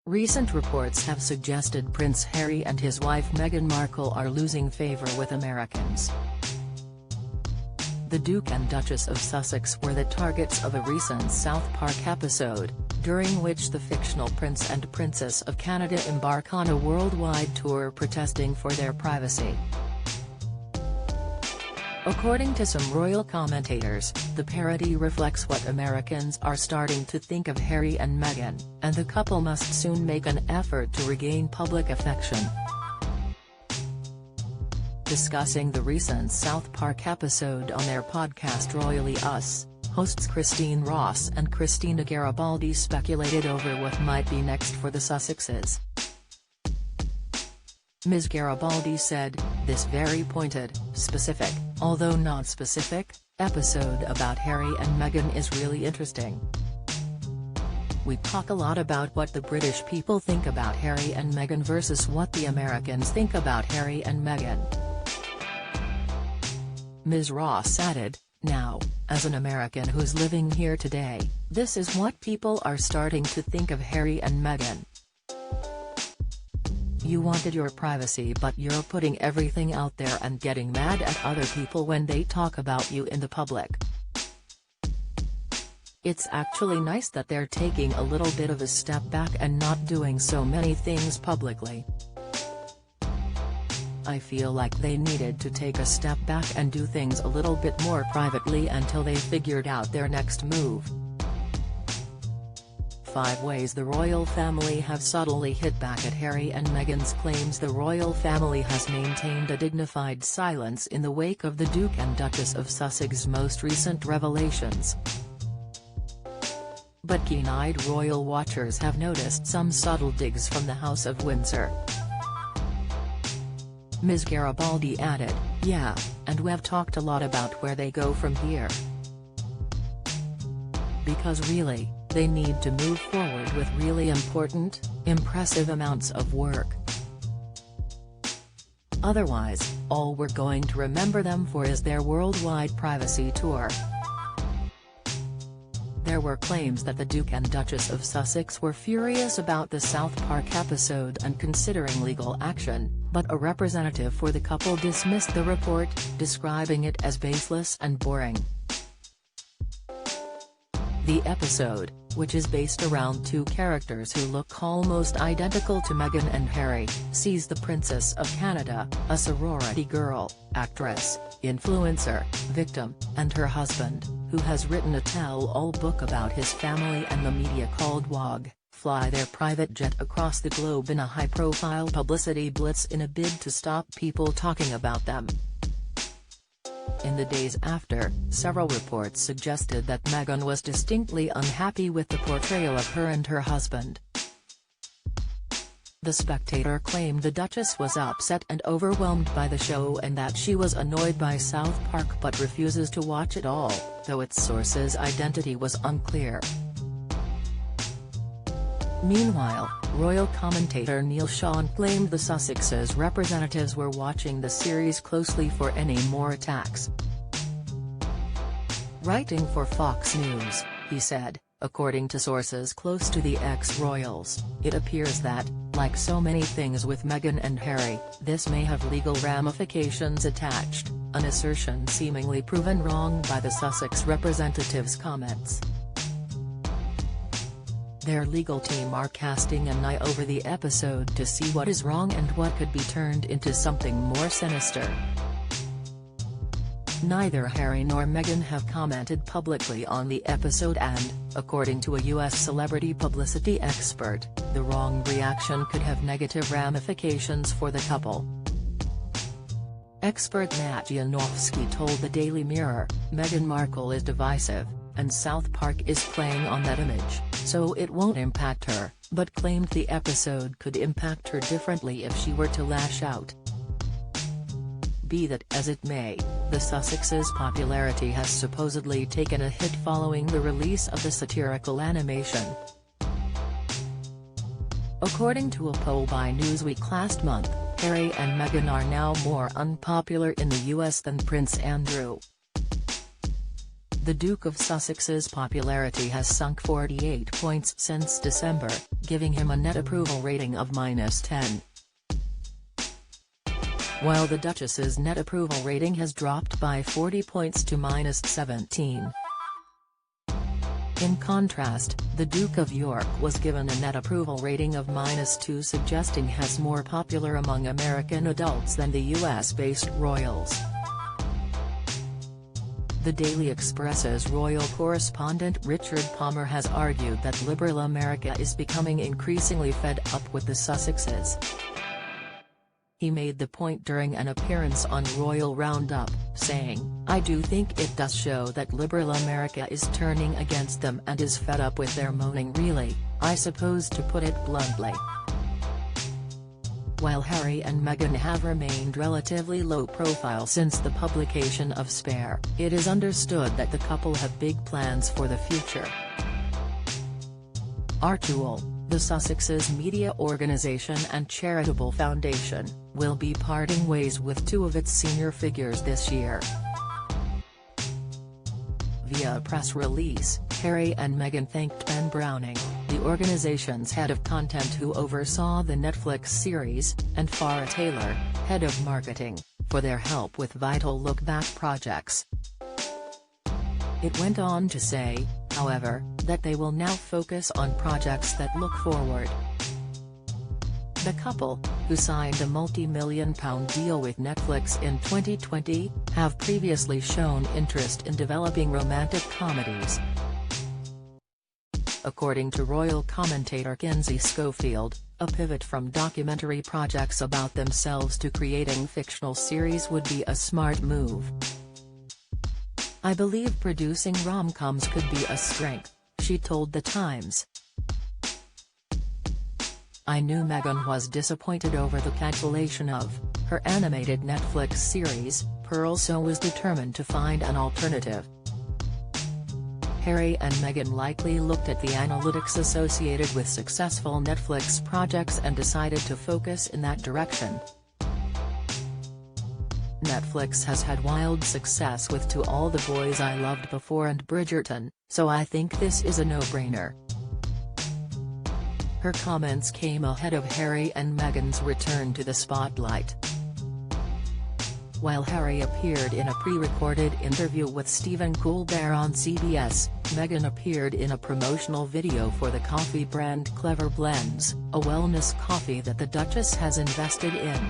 Recent reports have suggested Prince Harry and his wife Meghan Markle are losing favor with Americans. The Duke and Duchess of Sussex were the targets of a recent South Park episode, during which the fictional Prince and Princess of Canada embark on a worldwide tour protesting for their privacy. According to some royal commentators, the parody reflects what Americans are starting to think of Harry and Meghan, and the couple must soon make an effort to regain public affection. Discussing the recent South Park episode on their podcast Royally Us, hosts Christine Ross and Christina Garibaldi speculated over what might be next for the Sussexes. Ms. Garibaldi said, "This very pointed, specific, although not specific, episode about Harry and Meghan is really interesting. We talk a lot about what the British people think about Harry and Meghan versus what the Americans think about Harry and Meghan." Ms. Ross added, "Now, as an American who's living here today, this is what people are starting to think of Harry and Meghan. You wanted your privacy, but you're putting everything out there and getting mad at other people when they talk about you in the public. It's actually nice that they're taking a little bit of a step back and not doing so many things publicly. I feel like they needed to take a step back and do things a little bit more privately until they figured out their next move." 5 ways the royal family have subtly hit back at Harry and Meghan's claims. The royal family has maintained a dignified silence in the wake of the Duke and Duchess of Sussex's most recent revelations. But keen-eyed royal watchers have noticed some subtle digs from the House of Windsor. Ms. Garibaldi added, "Yeah, and we've talked a lot about where they go from here. Because really, they need to move forward with really important, impressive amounts of work. Otherwise, all we're going to remember them for is their worldwide privacy tour." There were claims that the Duke and Duchess of Sussex were furious about the South Park episode and considering legal action, but a representative for the couple dismissed the report, describing it as baseless and boring. The episode, which is based around 2 characters who look almost identical to Meghan and Harry, sees the Princess of Canada, a sorority girl, actress, influencer, victim, and her husband, who has written a tell-all book about his family and the media called WOG, fly their private jet across the globe in a high-profile publicity blitz in a bid to stop people talking about them. In the days after, several reports suggested that Meghan was distinctly unhappy with the portrayal of her and her husband. The Spectator claimed the Duchess was upset and overwhelmed by the show and that she was annoyed by South Park but refuses to watch it all, though its source's identity was unclear. Meanwhile, royal commentator Neil Sean claimed the Sussexes' representatives were watching the series closely for any more attacks. Writing for Fox News, he said, according to sources close to the ex-royals, it appears that, like so many things with Meghan and Harry, this may have legal ramifications attached, an assertion seemingly proven wrong by the Sussex representative's comments. Their legal team are casting an eye over the episode to see what is wrong and what could be turned into something more sinister. Neither Harry nor Meghan have commented publicly on the episode and, according to a U.S. celebrity publicity expert, the wrong reaction could have negative ramifications for the couple. Expert Matt Janowski told the Daily Mirror, "Meghan Markle is divisive, and South Park is playing on that image, so it won't impact her," but claimed the episode could impact her differently if she were to lash out. Be that as it may, the Sussexes' popularity has supposedly taken a hit following the release of the satirical animation. According to a poll by Newsweek last month, Harry and Meghan are now more unpopular in the US than Prince Andrew. The Duke of Sussex's popularity has sunk 48 points since December, giving him a net approval rating of -10. While the Duchess's net approval rating has dropped by 40 points to -17. In contrast, the Duke of York was given a net approval rating of -2, suggesting he's more popular among American adults than the US-based royals. The Daily Express's royal correspondent Richard Palmer has argued that liberal America is becoming increasingly fed up with the Sussexes. He made the point during an appearance on Royal Roundup, saying, "I do think it does show that liberal America is turning against them and is fed up with their moaning, really, I suppose, to put it bluntly." While Harry and Meghan have remained relatively low profile since the publication of Spare, it is understood that the couple have big plans for the future. Artool, the Sussexes media organisation and charitable foundation, will be parting ways with two of its senior figures this year. Via a press release, Harry and Meghan thanked Ben Browning, the organization's head of content who oversaw the Netflix series, and Farrah Taylor, head of marketing, for their help with vital look-back projects. It went on to say, however, that they will now focus on projects that look forward. The couple, who signed a multi-million-pound deal with Netflix in 2020, have previously shown interest in developing romantic comedies. According to royal commentator Kinsey Schofield, a pivot from documentary projects about themselves to creating fictional series would be a smart move. "I believe producing rom-coms could be a strength," she told The Times. "I knew Meghan was disappointed over the cancellation of her animated Netflix series, Pearl, so was determined to find an alternative." Harry and Meghan likely looked at the analytics associated with successful Netflix projects and decided to focus in that direction. "Netflix has had wild success with To All the Boys I Loved Before and Bridgerton, so I think this is a no-brainer." Her comments came ahead of Harry and Meghan's return to the spotlight. While Harry appeared in a pre-recorded interview with Stephen Colbert on CBS, Meghan appeared in a promotional video for the coffee brand Clever Blends, a wellness coffee that the Duchess has invested in.